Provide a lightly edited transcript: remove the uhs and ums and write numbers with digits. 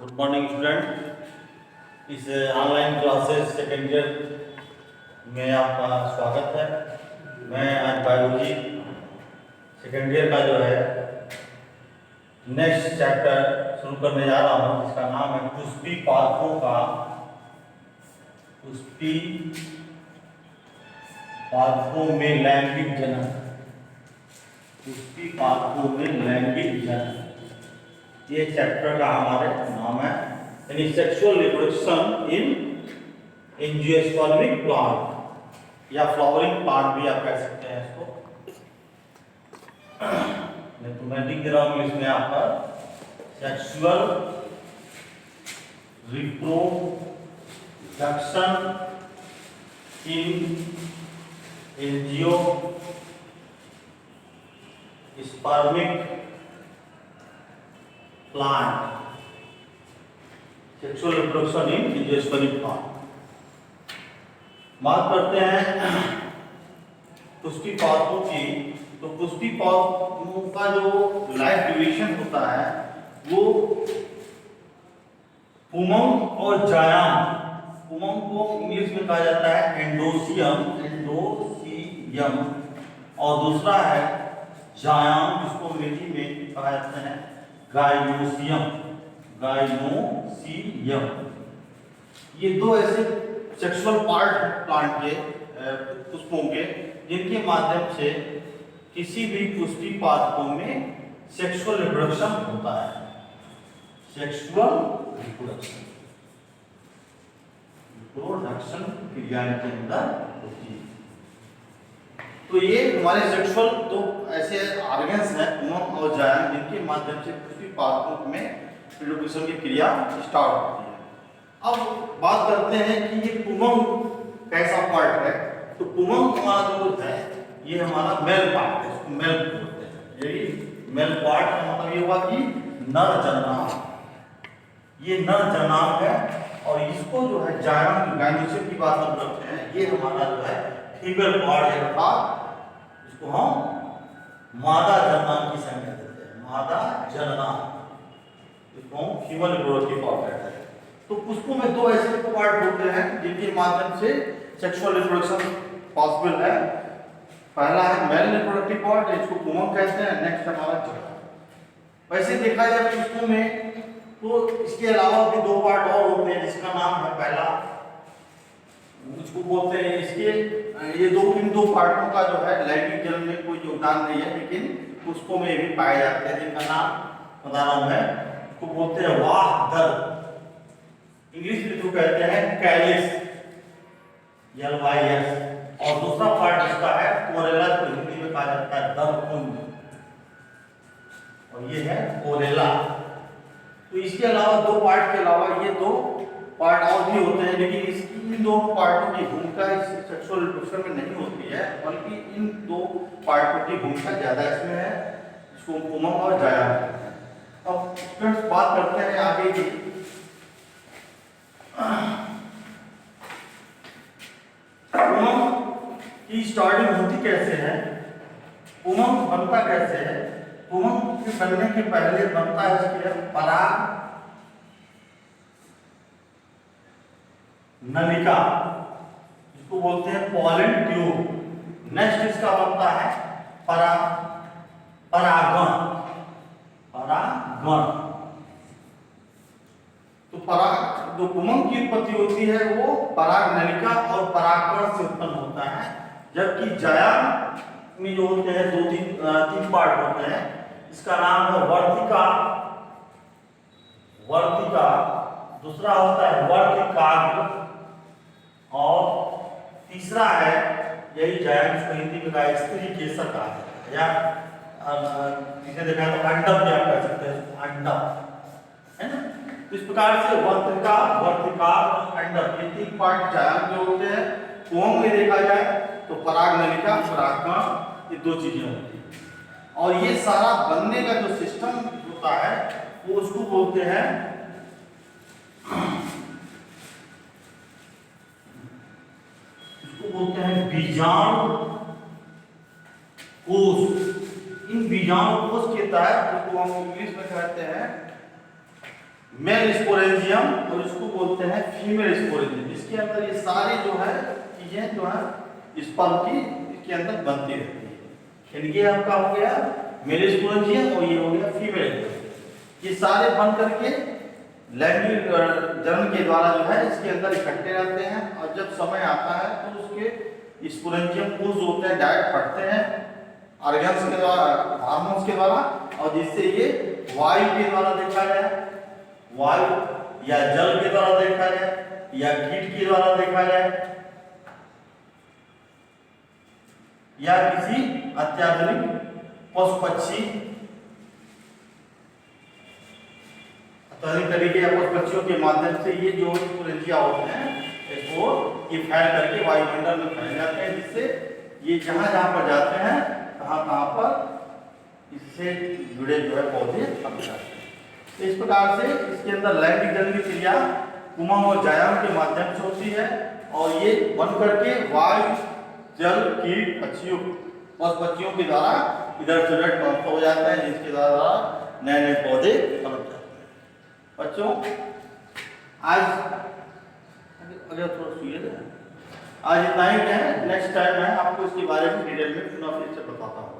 Good morning student. इस online classes second year में आपका स्वागत है। मैं आज बायोलॉजी सेकेंड ईयर का जो है नेक्स्ट चैप्टर शुरू करने जा रहा हूँ, जिसका नाम है पुष्पी पादपों में लैंगिक जनन। पुष्पी पादपों में लैंगिक जनन, ये चैप्टर का हमारे नाम है, यानी sexual reproduction in angiospermic plant या फ्लावरिंग प्लांट भी आप कह सकते हैं इसको। मैं तुम्हें लिख दे रहा हूँ इंग्लिश में आपका sexual reproduction in angiospermic plant, sexual reproduction in angiospermic plant. बात करते हैं पुष्पी पादपों की। तो पुष्पी पादपों का जो लाइफ ड्यूरेशन होता है वो पुमंग और जायाम, पुमंग को इंग्लिश में कहा जाता है एंडोसियम, और दूसरा है जायाम, जिसको अंग्रेजी में कहा जाता है गाइनोसियम। ये दो ऐसे सेक्सुअल पार्ट प्लांट के पुष्पों के जिनके माध्यम से किसी भी पुष्पी पादपों में सेक्सुअल रिप्रोडक्शन होता है। सेक्सुअल रिप्रोडक्शन क्रिया के अंदर होती है। तो ये हमारे सेक्सुअल दो ऐसे ऑर्गन्स हैं, पुमंग और जायम, जिनके माध्यम से पुष्पी पादपों में रिप्रोडक्शन की क्रिया स्टार्ट होती है। अब बात करते हैं कि ये पुमंग कैसा पार्ट है। तो पुमंग हमारा जो है ये हमारा मेल पार्ट है, इसको मेल बोलते हैं। यही मेल पार्ट का मतलब ये हुआ कि नर जननांग, ये नर जननांग है। और इसको जो है जायम गाइनोसियम की बात हम करते हैं, ये हमारा जो है फीमेल पार्ट है, अर्थात इसको हम मादा जननांग की संज्ञा देते हैं, मादा जननांग, इसको हम फीमेल रिप्रोडक्टिव पार्ट कहते हैं। तो पुष्पों में दो ऐसे पार्ट होते हैं जिनके माध्यम से सेक्सुअल रिप्रोडक्शन पॉसिबल है। पहला है मेल रिप्रोडक्टिव पार्ट, इसको पुमंग कहते हैं। नेक्स्ट हमारा जायम। वैसे देखा जाए पुष्पों में तो इसके अलावा भी दो पार्ट और होते हैं, जिसका नाम है पहला, इसको बोलते हैं इसके ये इन दो पार्टों का जो है लैंगिक जनन में कोई योगदान नहीं है, लेकिन पुष्पों में भी पाए जाते हैं, जिनका नाम बता रहा हूं मैं। इसको बोलते हैं वाह दल, इंग्लिश में जो कहते हैं कैलिस, LYS। और दूसरा पार्ट इसका है कोरेला, को हिंदी में कहा जाता है दलकुंज, और ये है कोरेला। तो इसके अलावा दो पार्ट के अलावा ये दो पार्ट और भी होते हैं, लेकिन इन दोनों पार्टों की भूमिका इस सेक्सुअल रिप्रोडक्शन में नहीं होती है, बल्कि इन दो पार्टों की भूमिका ज्यादा इसमें है, इसको पुमंग और जायम कहते हैं। अब स्टूडेंट्स बात करते हैं आगे की। पुमंग की स्टार्टिंग होती कैसे है, पुमंग बनता कैसे है। पुमंग के बनने के पहले बनता है इसके पराग नलिका, जिसको बोलते हैं पॉलन ट्यूब। नेक्स्ट इसका बनता है परागण। तो पराग जो पुमंग की उत्पत्ति होती है वो पराग नलिका और परागकण से उत्पन्न होता है, जबकि जायम में जो होते हैं तीन पार्ट होते हैं। इसका नाम है वर्तिका, दूसरा होता है वर्तिकाग्र, और तीसरा है यही जायम, इसको हिंदी में कहा स्त्री केसर कहा जाता है, या किसने देखा तो अंडम भी आप कह सकते हैं, अंडम है ना। इस प्रकार से वर्तिका, अंडम, ये तीन पार्ट जायम के होते हैं। पुमंग में देखा जाए तो पराग नलिका, परागकण, ये दो चीजें होती हैं। और ये सारा बनने का जो सिस्टम होता है वो उसको बोलते हैं बीजाणु कोष। इन बीजाणु कोष के तहत, जिसको हम इंग्लिश में कहते हैं मेल स्पोरेंजियम और इसको बोलते हैं फीमेल स्पोरेंजियम। इसके अंदर ये सारी जो है चीजें जो है स्पर्म की इसके अंदर बनती रहती है। इनके आपका हो गया मेल स्पोरेंजियम और ये हो गया फीमेल। ये सारे बन करके लैंगिक जनन के द्वारा जो है इसके अंदर इकट्ठे रहते हैं और जब समय आता है तो उसके स्पोरेंजियम कोष जो होते हैं डायरेक्ट फटते हैं ऑर्गन्स के द्वारा, हार्मोन्स के द्वारा, और जिससे ये वायु के द्वारा देखा जाए, वायु या जल के द्वारा देखा जाए या कीट के द्वारा देखा जाए या किसी अत्याधुनिक पशु पक्षी तरीके या पशु पक्षियों के माध्यम से ये जो स्पोरेंजिया होते हैं इसको ये फैल करके वायुमंडल में फैल जाते हैं, जिससे ये जहां जहां पर जाते हैं कहां पर इससे जुड़े जो है पौधे पक जाते हैं। तो इस प्रकार से इसके अंदर लैंगिक जनन की क्रिया कुमम और जायाम के माध्यम से होती है और ये बन करके वायु, जल, कीट, पक्षियों, पशु पक्षियों के द्वारा इधर से उधर ट्रांसफर हो जाते हैं, जिसके द्वारा नए नए पौधे पनप जाते हैं। बच्चों आज अगर थोड़ा सुनिए, आज इतना ही है। नेक्स्ट टाइम मैं आपको इसके बारे में डिटेल में पुनः फिर से बताता हूँ।